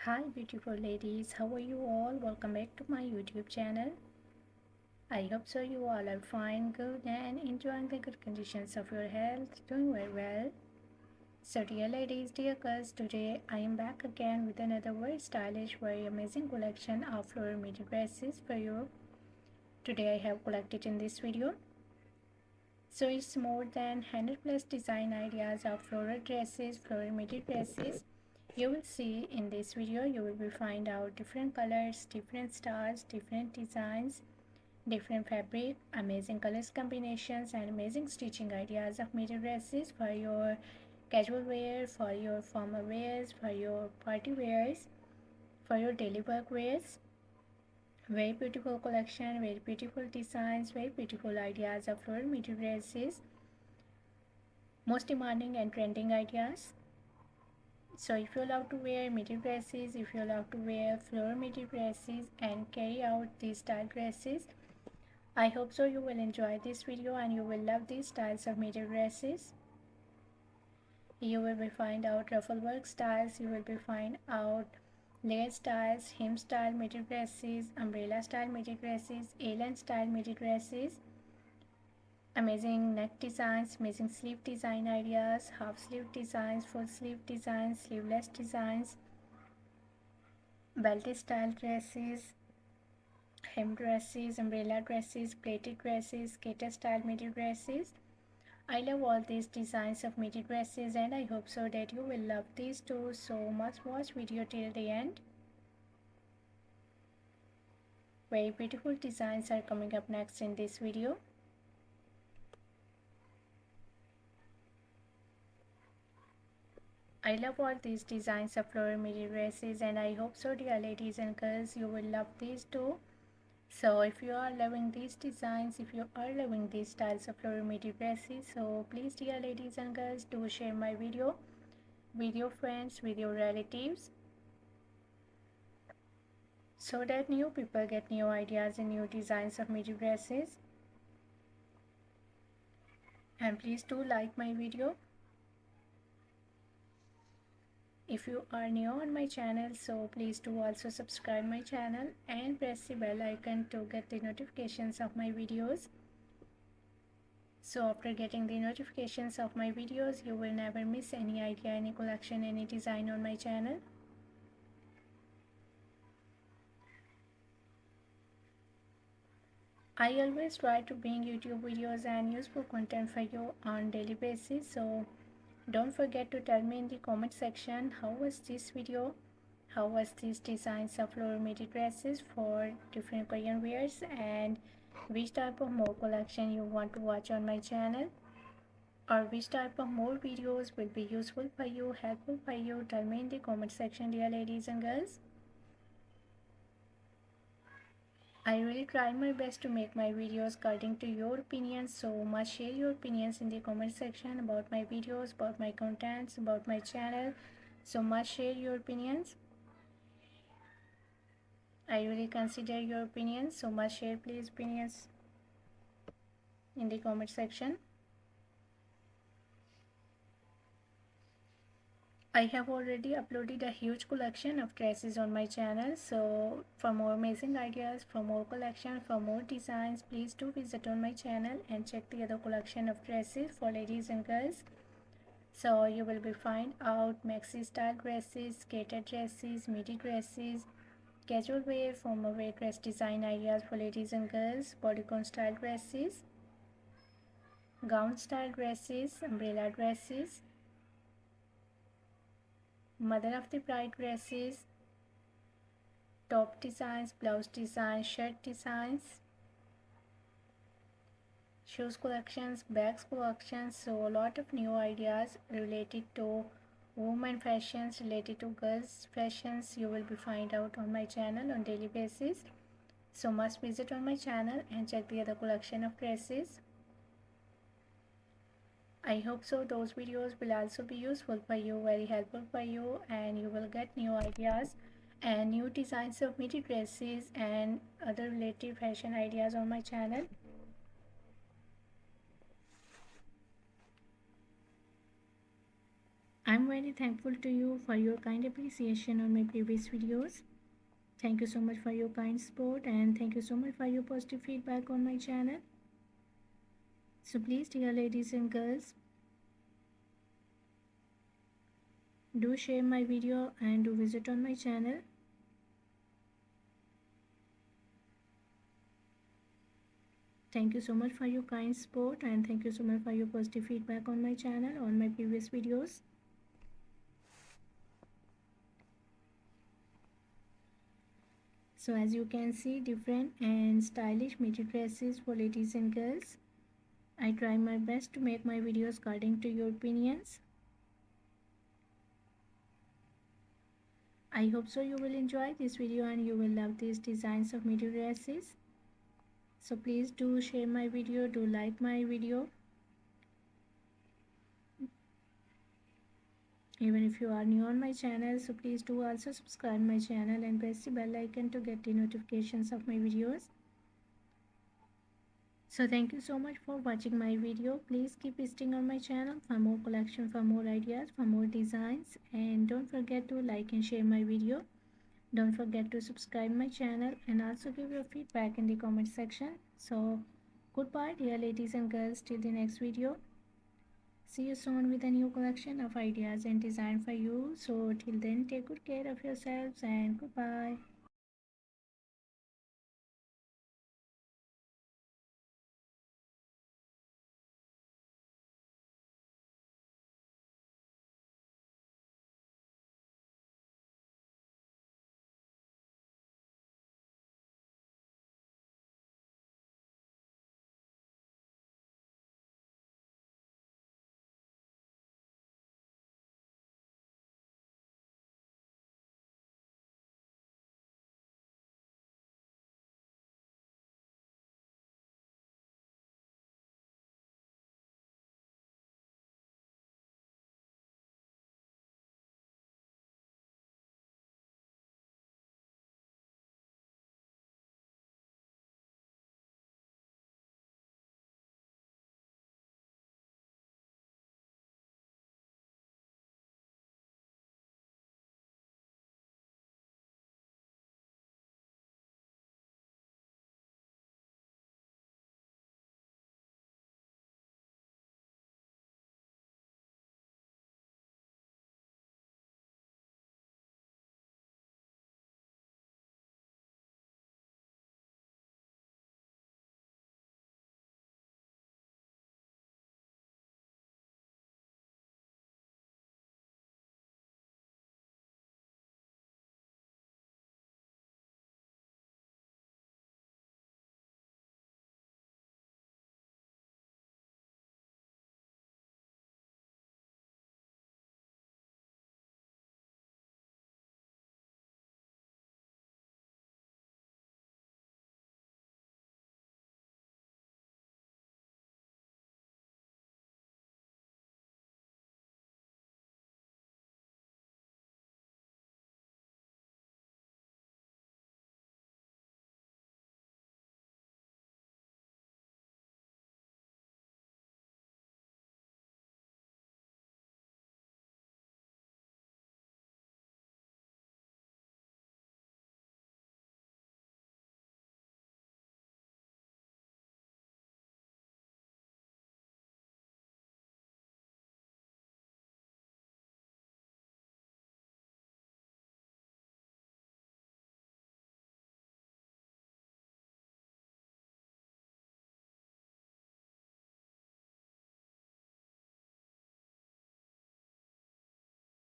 Hi beautiful ladies, how are you all? Welcome back to my YouTube channel. I hope so you all are fine, good and enjoying the good conditions of your health, doing very well. So dear ladies, dear girls, today I am back again with another very stylish, very amazing collection of floral midi dresses for you. Today I have collected in this video. So it's more than 100 plus design ideas of floral dresses, floral midi dresses. You will see in this video, you will find out different colors, different styles, different designs, different fabric, amazing colors combinations and amazing stitching ideas of midi dresses for your casual wear, for your formal wears, for your party wears, for your daily work wears. Very beautiful collection, very beautiful designs, very beautiful ideas of floral midi dresses, most demanding and trending ideas. So if you love to wear midi dresses, if you love to wear floral midi dresses and carry out these style dresses, I hope so you will enjoy this video and you will love these styles of midi dresses. You will be find out ruffle work styles, you will be find out layer styles, hem style midi dresses, umbrella style midi dresses, A-line style midi dresses, amazing neck designs, amazing sleeve design ideas, half sleeve designs, full sleeve designs, sleeveless designs, belted style dresses, hem dresses, umbrella dresses, plated dresses, skater style midi dresses. I love all these designs of midi dresses and I hope so that you will love these too. So must watch video till the end. Very beautiful designs are coming up next in this video. I love all these designs of floral midi dresses and I hope so dear ladies and girls you will love these too. So if you are loving these designs, if you are loving these styles of floral midi dresses, so please dear ladies and girls do share my video with your friends, with your relatives, so that new people get new ideas and new designs of midi dresses. And please do like my video. If you are new on my channel, so please do also subscribe my channel and press the bell icon to get the notifications of my videos. So after getting the notifications of my videos, you will never miss any idea, any collection, any design on my channel. I always try to bring YouTube videos and useful content for you on daily basis. So don't forget to tell me in the comment section how was this video, how was these designs of floral midi dresses for different Korean wears, and which type of more collection you want to watch on my channel, or which type of more videos will be useful for you, helpful for you. Tell me in the comment section dear ladies and girls. I really try my best to make my videos according to your opinions, so must share your opinions in the comment section about my videos, about my contents, about my channel. So must share your opinions. I really consider your opinions, so must share please opinions in the comment section. I have already uploaded a huge collection of dresses on my channel, so for more amazing ideas, for more collection, for more designs, please do visit on my channel and check the other collection of dresses for ladies and girls. So you will be find out maxi style dresses, skater dresses, midi dresses, casual wear, formal wear dress design ideas for ladies and girls, bodycon style dresses, gown style dresses, umbrella dresses, mother of the bride dresses, top designs, blouse designs, shirt designs, shoes collections, bags collections. So a lot of new ideas related to women fashions, related to girls fashions you will be find out on my channel on daily basis. So must visit on my channel and check the other collection of dresses. I hope so those videos will also be useful for you, very helpful for you, and you will get new ideas and new designs of midi dresses and other related fashion ideas on my channel. I'm very thankful to you for your kind appreciation on my previous videos. Thank you so much for your kind support and thank you so much for your positive feedback on my channel. So please, dear ladies and girls, do share my video and do visit on my channel. Thank you so much for your kind support and thank you so much for your positive feedback on my channel on my previous videos. So as you can see, different and stylish midi dresses for ladies and girls. I try my best to make my videos according to your opinions. I hope so you will enjoy this video and you will love these designs of midi dresses. So please do share my video, do like my video. Even if you are new on my channel, so please do also subscribe my channel and press the bell icon to get the notifications of my videos. So thank you so much for watching my video. Please keep visiting on my channel for more collection, for more ideas, for more designs, and don't forget to like and share my video. Don't forget to subscribe my channel and also give your feedback in the comment section. So goodbye dear ladies and girls, till the next video. See you soon with a new collection of ideas and design for you. So till then, take good care of yourselves and goodbye.